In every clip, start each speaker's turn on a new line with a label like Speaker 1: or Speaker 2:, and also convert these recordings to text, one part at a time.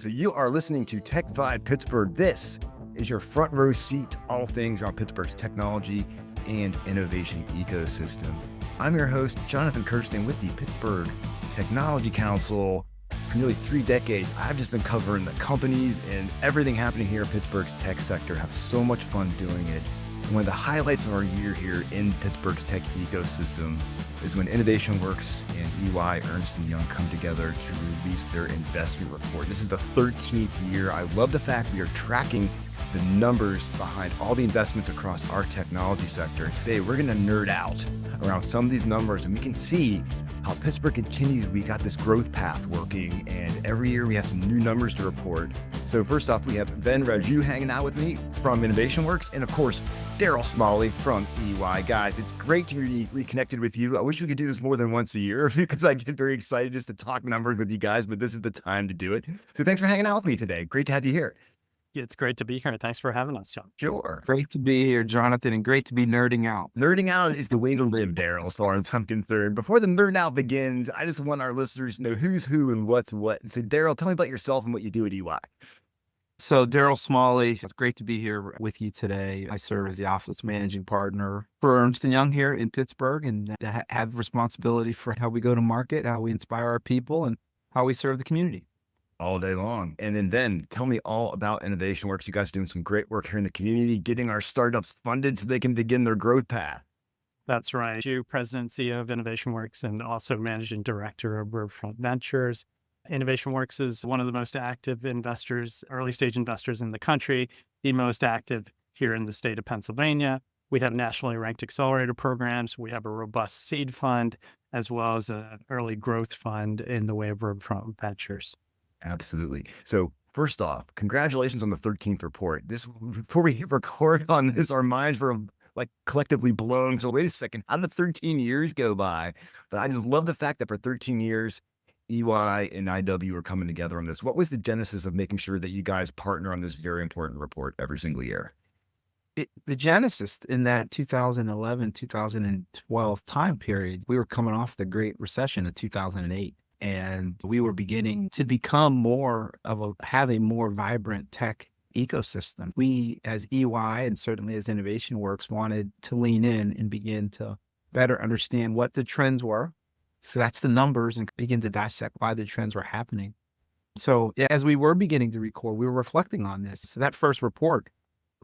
Speaker 1: So you are listening to Tech Vibe Pittsburgh. This is your front row seat to all things around Pittsburgh's technology and innovation ecosystem. I'm your host, Jonathan Kirsten, with the Pittsburgh Technology Council. For nearly 3 decades, I've just been covering the companies and everything happening here in Pittsburgh's tech sector. Have so much fun doing it. And one of the highlights of our year here in Pittsburgh's tech ecosystem is when Innovation Works and EY Ernst & Young come together to release their investment report. This is the 13th year. I love the fact we are tracking the numbers behind all the investments across our technology sector. And today we're going to nerd out around some of these numbers, and we can see how Pittsburgh continues. We got this growth path working, and every year we have some new numbers to report. So first off, we have Ven Raju hanging out with me from Innovation Works, and of course, Daryl Smalley from EY. Guys, it's great to be reconnected with you. I wish we could do this more than once a year because I get very excited just to talk numbers with you guys, but this is the time to do it. So thanks for hanging out with me today. Great to have you here.
Speaker 2: It's great to be here. Thanks for having us, John.
Speaker 1: Sure.
Speaker 3: Great to be here, Jonathan, and great to be nerding out.
Speaker 1: Nerding out is the way to live, Daryl, as far as I'm concerned. Before the nerd out begins, I just want our listeners to know who's who and what's what. So, Daryl, tell me about yourself and what you do at EY.
Speaker 3: So, Daryl Smalley, it's great to be here with you today. I serve as the office managing partner for Ernst & Young here in Pittsburgh, and have responsibility for how we go to market, how we inspire our people, and how we serve the community.
Speaker 1: All day long. And then tell me all about Innovation Works. You guys are doing some great work here in the community, getting our startups funded so they can begin their growth path.
Speaker 2: That's right. You, President and CEO of Innovation Works, and also Managing Director of Riverfront Ventures. Innovation Works is one of the most active investors, early stage investors in the country, the most active here in the state of Pennsylvania. We have nationally ranked accelerator programs. We have a robust seed fund, as well as an early growth fund in the way of Riverfront Ventures.
Speaker 1: Absolutely. So first off, congratulations on the 13th report. Before we hit record on this, our minds were like collectively blown. So wait a second, how did 13 years go by? But I just love the fact that for 13 years, EY and IW are coming together on this. What was the genesis of making sure that you guys partner on this very important report every single year?
Speaker 3: The genesis in that 2011, 2012 time period, we were coming off the Great Recession of 2008. And we were beginning to become have a more vibrant tech ecosystem. We, as EY and certainly as Innovation Works, wanted to lean in and begin to better understand what the trends were. So that's the numbers, and begin to dissect why the trends were happening. So as we were beginning to record, we were reflecting on this. So that first report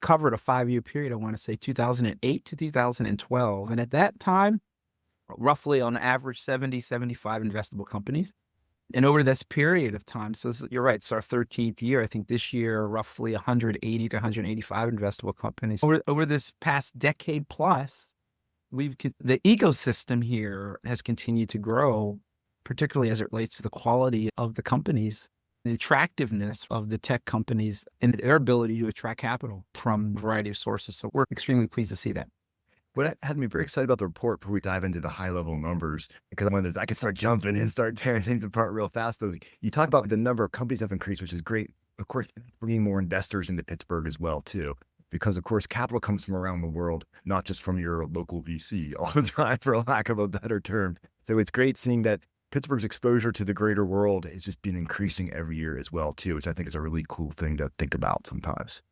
Speaker 3: covered a 5-year period, I want to say 2008 to 2012. And at that time, roughly on average 70, 75 investable companies. And over this period of time, so you're right, it's our 13th year. I think this year, roughly 180 to 185 investable companies. Over this past decade plus, the ecosystem here has continued to grow, particularly as it relates to the quality of the companies, the attractiveness of the tech companies, and their ability to attract capital from a variety of sources. So we're extremely pleased to see that.
Speaker 1: What had me very excited about the report before we dive into the high level numbers, because I can start jumping and start tearing things apart real fast. Though you talk about the number of companies have increased, which is great. Of course, bringing more investors into Pittsburgh as well, too, because of course, capital comes from around the world, not just from your local VC all the time, for lack of a better term. So it's great seeing that Pittsburgh's exposure to the greater world has just been increasing every year as well, too, which I think is a really cool thing to think about sometimes.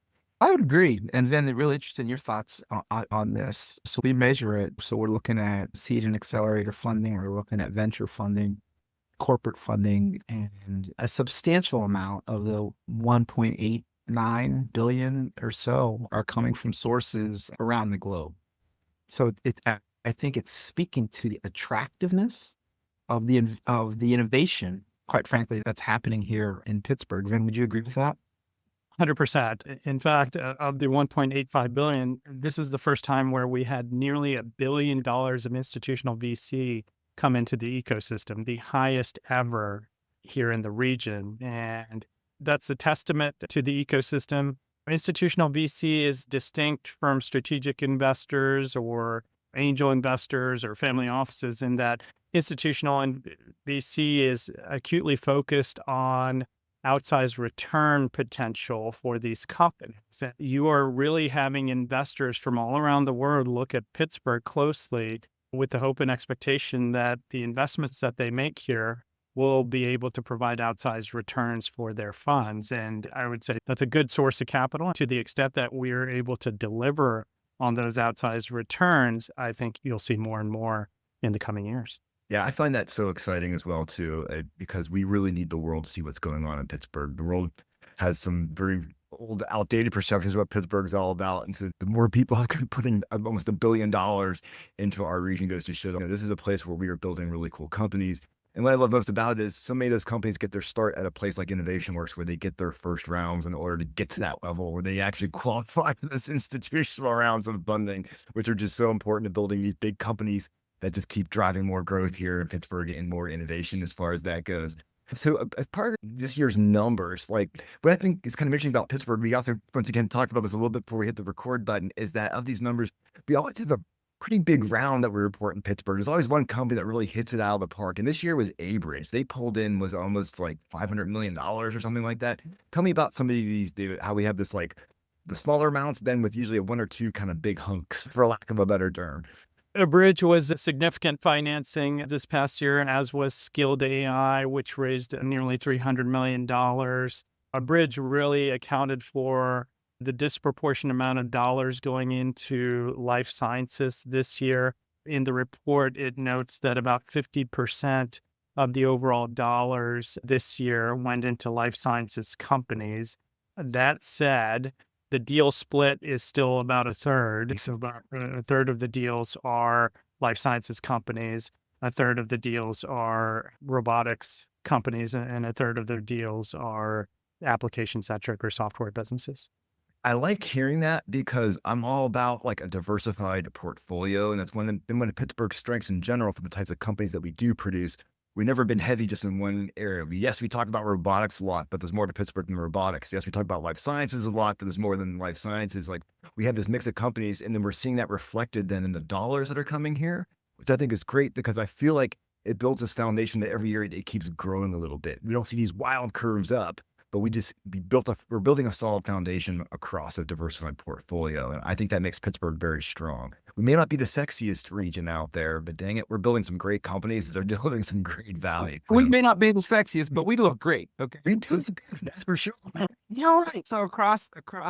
Speaker 3: I would agree. And then really interested in your thoughts on this. So we measure it. So we're looking at seed and accelerator funding. We're looking at venture funding, corporate funding, and a substantial amount of the 1.89 billion or so are coming from sources around the globe. So I think it's speaking to the attractiveness of the innovation, quite frankly, that's happening here in Pittsburgh. Vin, would you agree with that?
Speaker 2: 100%. In fact, of the 1.85 billion, this is the first time where we had nearly $1 billion of institutional VC come into the ecosystem, the highest ever here in the region. And that's a testament to the ecosystem. Institutional VC is distinct from strategic investors or angel investors or family offices in that institutional VC is acutely focused on outsized return potential for these companies. You are really having investors from all around the world look at Pittsburgh closely with the hope and expectation that the investments that they make here will be able to provide outsized returns for their funds. And I would say that's a good source of capital. To the extent that we're able to deliver on those outsized returns, I think you'll see more and more in the coming years.
Speaker 1: Yeah, I find that so exciting as well too, because we really need the world to see what's going on in Pittsburgh. The world has some very old, outdated perceptions of what Pittsburgh is all about, and so the more people are putting almost $1 billion into our region goes to show that this is a place where we are building really cool companies. And what I love most about it is so many of those companies get their start at a place like Innovation Works, where they get their first rounds in order to get to that level where they actually qualify for this institutional rounds of funding, which are just so important to building these big companies that just keep driving more growth here in Pittsburgh and more innovation as far as that goes. So as part of this year's numbers, like what I think is kind of interesting about Pittsburgh, we also once again talked about this a little bit before we hit the record button, is that of these numbers, we always have a pretty big round that we report in Pittsburgh. There's always one company that really hits it out of the park. And this year was Abridge. They pulled in was almost like $500 million or something like that. Tell me about some of these, how we have this like the smaller amounts, then with usually one or two kind of big hunks, for lack of a better term.
Speaker 2: A bridge was a significant financing this past year, and as was Skilled AI, which raised nearly $300 million. A bridge really accounted for the disproportionate amount of dollars going into life sciences this year. In the report, it notes that about 50% of the overall dollars this year went into life sciences companies. That said, the deal split is still about a third. So about a third of the deals are life sciences companies, a third of the deals are robotics companies, and a third of their deals are application-centric or software businesses.
Speaker 1: I like hearing that because I'm all about like a diversified portfolio. And that's one of Pittsburgh's strengths in general for the types of companies that we do produce. We've never been heavy just in one area. Yes, we talk about robotics a lot, but there's more to Pittsburgh than robotics. Yes, we talk about life sciences a lot, but there's more than life sciences. Like we have this mix of companies, and then we're seeing that reflected then in the dollars that are coming here, which I think is great because I feel like it builds this foundation that every year it keeps growing a little bit. We don't see these wild curves up, but we're building a solid foundation across a diversified portfolio. And I think that makes Pittsburgh very strong. We may not be the sexiest region out there, but dang it, we're building some great companies that are delivering some great value.
Speaker 3: We may not be the sexiest, but we look great. Okay.
Speaker 1: We do, that's for sure.
Speaker 3: Right. So across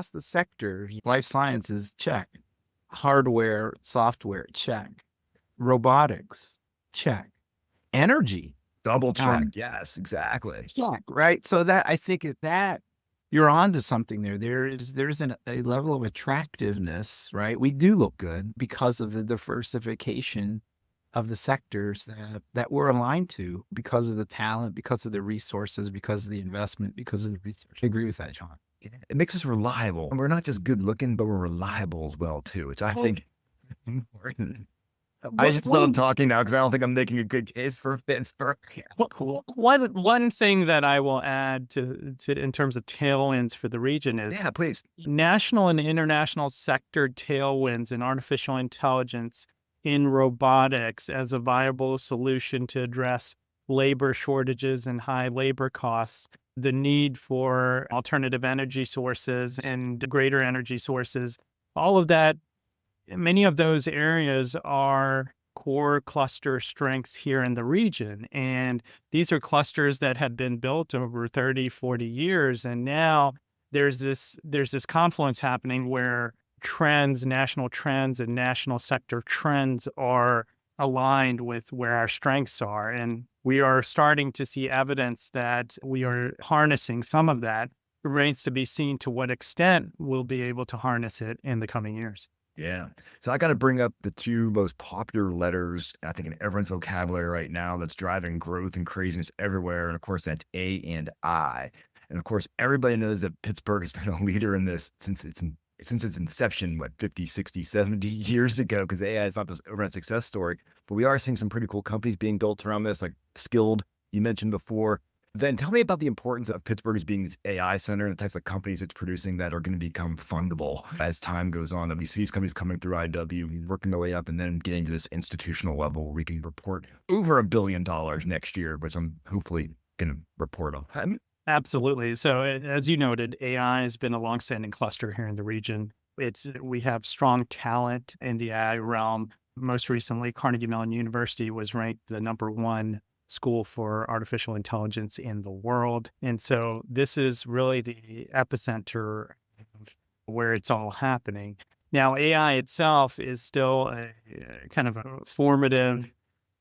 Speaker 3: the sector, life sciences, check. Hardware, software, check. Robotics, check. Energy.
Speaker 1: Double check. Yes, exactly.
Speaker 3: Check, right? So that I think that you're onto something there. There's a level of attractiveness, right? We do look good because of the diversification of the sectors that we're aligned to, because of the talent, because of the resources, because of the investment, because of the research. I agree with that, John.
Speaker 1: It makes us reliable. And we're not just good looking, but we're reliable as well too, which I think is important. I just stop talking now because I don't think I'm making a good case for Pittsburgh.
Speaker 2: One thing that I will add to in terms of tailwinds for the region is
Speaker 1: please.
Speaker 2: National and international sector tailwinds in artificial intelligence, in robotics as a viable solution to address labor shortages and high labor costs, the need for alternative energy sources and greater energy sources, all of that. Many of those areas are core cluster strengths here in the region. And these are clusters that have been built over 30, 40 years. And now there's this confluence happening where national trends and national sector trends are aligned with where our strengths are. And we are starting to see evidence that we are harnessing some of that. It remains to be seen to what extent we'll be able to harness it in the coming years.
Speaker 1: Yeah. So I got to bring up the two most popular letters, I think, in everyone's vocabulary right now that's driving growth and craziness everywhere. And of course, that's A and I. And of course, everybody knows that Pittsburgh has been a leader in this since its inception, 50, 60, 70 years ago, because AI is not this overnight success story. But we are seeing some pretty cool companies being built around this, like Skilled, you mentioned before. Then tell me about the importance of Pittsburgh as being this AI center and the types of companies it's producing that are going to become fundable as time goes on. That we see these companies coming through IW, working their way up, and then getting to this institutional level where we can report over $1 billion next year, which I'm hopefully going to report on.
Speaker 2: Absolutely. So as you noted, AI has been a longstanding cluster here in the region. We have strong talent in the AI realm. Most recently, Carnegie Mellon University was ranked the #1 school for artificial intelligence in the world. And so this is really the epicenter of where it's all happening. Now, AI itself is still a kind of a formative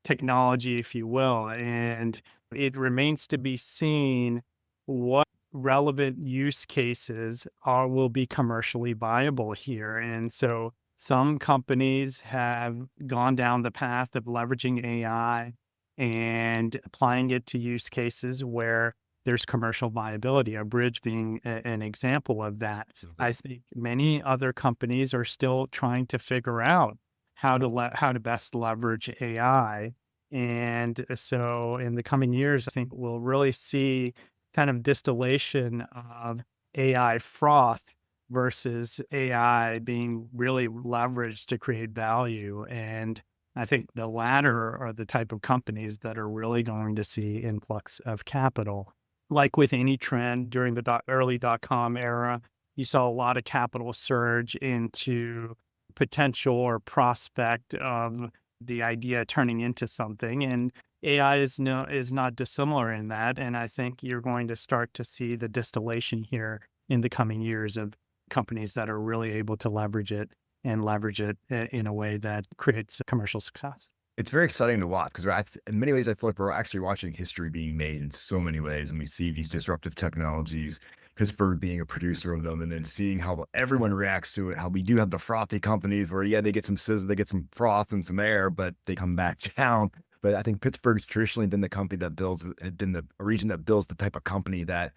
Speaker 2: technology, if you will, and it remains to be seen what relevant use cases will be commercially viable here. And so some companies have gone down the path of leveraging AI and applying it to use cases where there's commercial viability, a bridge being an example of that.
Speaker 1: Absolutely.
Speaker 2: I think many other companies are still trying to figure out how to best leverage AI. And so in the coming years, I think we'll really see kind of distillation of AI froth versus AI being really leveraged to create value. And I think the latter are the type of companies that are really going to see influx of capital. Like with any trend during the early dot-com era, you saw a lot of capital surge into potential or prospect of the idea turning into something. And AI is not dissimilar in that. And I think you're going to start to see the distillation here in the coming years of companies that are really able to leverage it and leverage it in a way that creates commercial success.
Speaker 1: It's very exciting to watch because in many ways, I feel like we're actually watching history being made in so many ways. And we see these disruptive technologies, Pittsburgh being a producer of them, and then seeing how everyone reacts to it, how we do have the frothy companies where, yeah, they get some sizzle, they get some froth and some air, but they come back down. But I think Pittsburgh's traditionally been the company that had been the region that builds the type of company that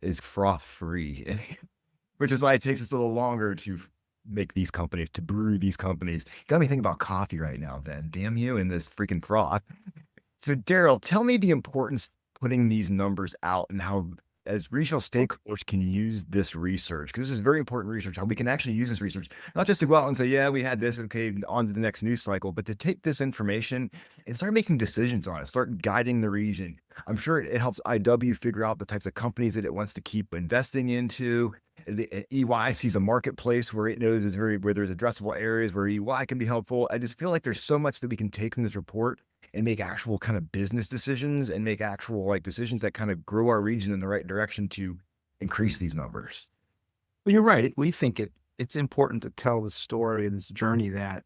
Speaker 1: is froth free, which is why it takes us a little longer to make these companies, to brew these companies. Got me thinking about coffee right now, then. Damn you and this freaking froth. So, Daryl, tell me the importance of putting these numbers out and how, as regional stakeholders, can use this research, because this is very important research, how we can actually use this research, not just to go out and say, yeah, we had this, okay, on to the next news cycle, but to take this information and start making decisions on it, start guiding the region. I'm sure it helps IW figure out the types of companies that it wants to keep investing into. The EY sees a marketplace where it knows where there's addressable areas where EY can be helpful. I just feel like there's so much that we can take from this report and make actual kind of business decisions and make actual decisions that kind of grow our region in the right direction to increase these numbers.
Speaker 3: Well, you're right. We think it's important to tell the story and this journey that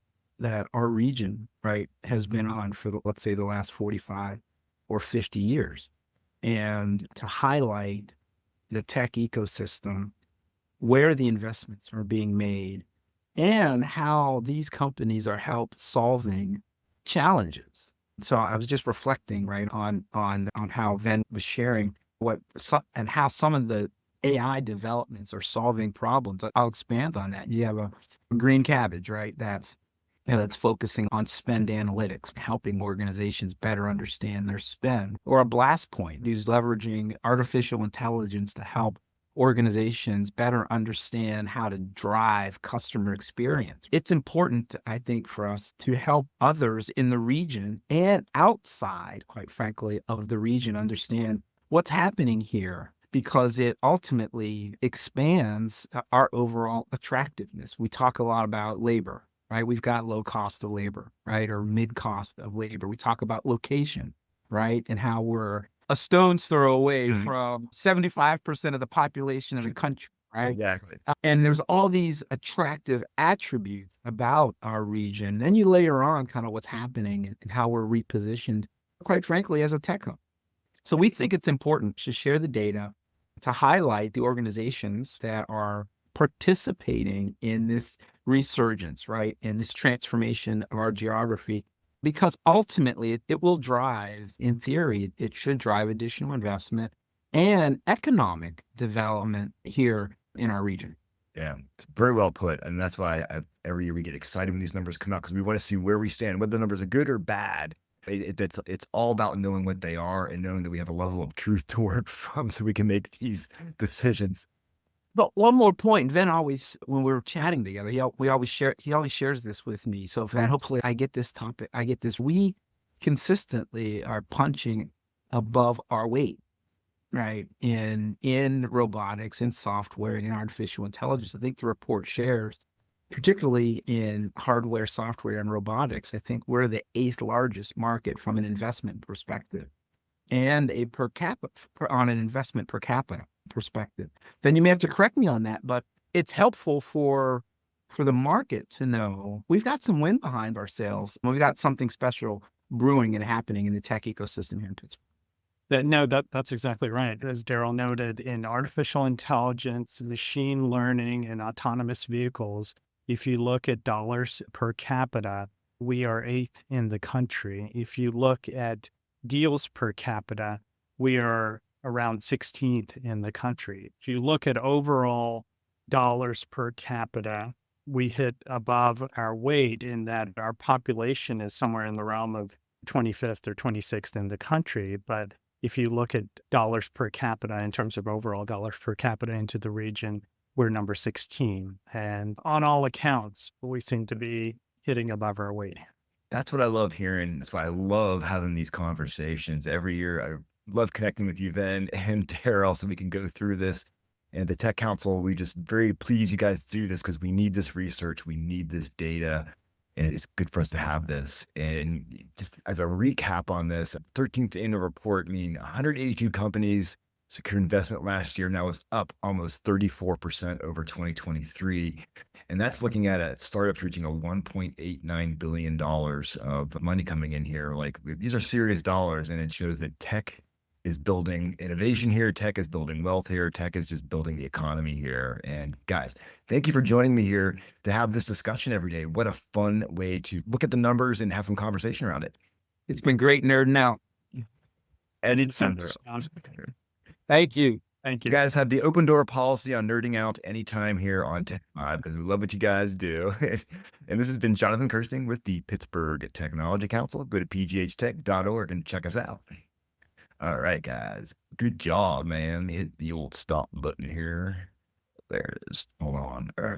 Speaker 3: our region, right, has been on for let's say the last 45 or 50 years, and to highlight the tech ecosystem, where the investments are being made, and how these companies are help solving challenges. So I was just reflecting, right, on how Ven was sharing and how some of the AI developments are solving problems. I'll expand on that. You have a green cabbage, right? That's focusing on spend analytics, helping organizations better understand their spend. Or a blast point who's leveraging artificial intelligence to help organizations better understand how to drive customer experience. It's important, I think, for us to help others in the region and outside, quite frankly, of the region understand what's happening here, because it ultimately expands our overall attractiveness. We talk a lot about labor, right? We've got low cost of labor, right? Or mid cost of labor. We talk about location, right? And how we're a stone's throw away from 75% of the population of the country, right?
Speaker 1: Exactly.
Speaker 3: And there's all these attractive attributes about our region. Then you layer on kind of what's happening and how we're repositioned, quite frankly, as a tech hub. So we think it's important to share the data, to highlight the organizations that are participating in this resurgence, right? And this transformation of our geography, because ultimately it will drive, in theory, it should drive additional investment and economic development here in our region.
Speaker 1: Yeah, it's very well put. And that's why every year we get excited when these numbers come out, because we want to see where we stand, whether the numbers are good or bad. It's all about knowing what they are and knowing that we have a level of truth to work from so we can make these decisions.
Speaker 3: But one more point, Ven always, when we were chatting together, he always shares this with me. So Ven, hopefully I get this. We consistently are punching above our weight, right? In robotics, in software, in artificial intelligence. I think the report shares, particularly in hardware, software, and robotics, I think we're the 8th largest market from an investment perspective. and a per capita on an investment per capita perspective. Then you may have to correct me on that, but it's helpful for the market to know we've got some wind behind our sails. We've got something special brewing and happening in the tech ecosystem here in Pittsburgh.
Speaker 2: That's exactly right. As Daryl noted, in artificial intelligence, machine learning, and autonomous vehicles, if you look at dollars per capita, we are 8th in the country. If you look at deals per capita, we are around 16th in the country. If you look at overall dollars per capita, we hit above our weight in that our population is somewhere in the realm of 25th or 26th in the country. But if you look at dollars per capita in terms of overall dollars per capita into the region, we're number 16. And on all accounts, we seem to be hitting above our weight.
Speaker 1: That's what I love hearing. That's why I love having these conversations every year. I love connecting with you, Ben and Daryl, so we can go through this. And the Tech Council, we just very pleased you guys do this because we need this research. We need this data. And it's good for us to have this. And just as a recap on this, 13th annual report, meaning 182 companies secured investment last year. Now it's up almost 34% over 2023. And that's looking at a startups reaching a $1.89 billion of money coming in here. Like, these are serious dollars. And it shows that tech is building innovation here. Tech is building wealth here. Tech is just building the economy here. And guys, thank you for joining me here to have this discussion every day. What a fun way to look at the numbers and have some conversation around it.
Speaker 3: It's been great nerding out.
Speaker 1: Anytime.
Speaker 3: Thank you.
Speaker 2: Thank
Speaker 1: You
Speaker 2: you.
Speaker 1: guys have the open door policy on nerding out anytime here on Tech Vibe because we love what you guys do. And this has been Jonathan Kirsting with the Pittsburgh Technology Council. Go to pghtech.org and check us out. All right, guys. Good job, man. Hit the old stop button here. There it is. Hold on. All right.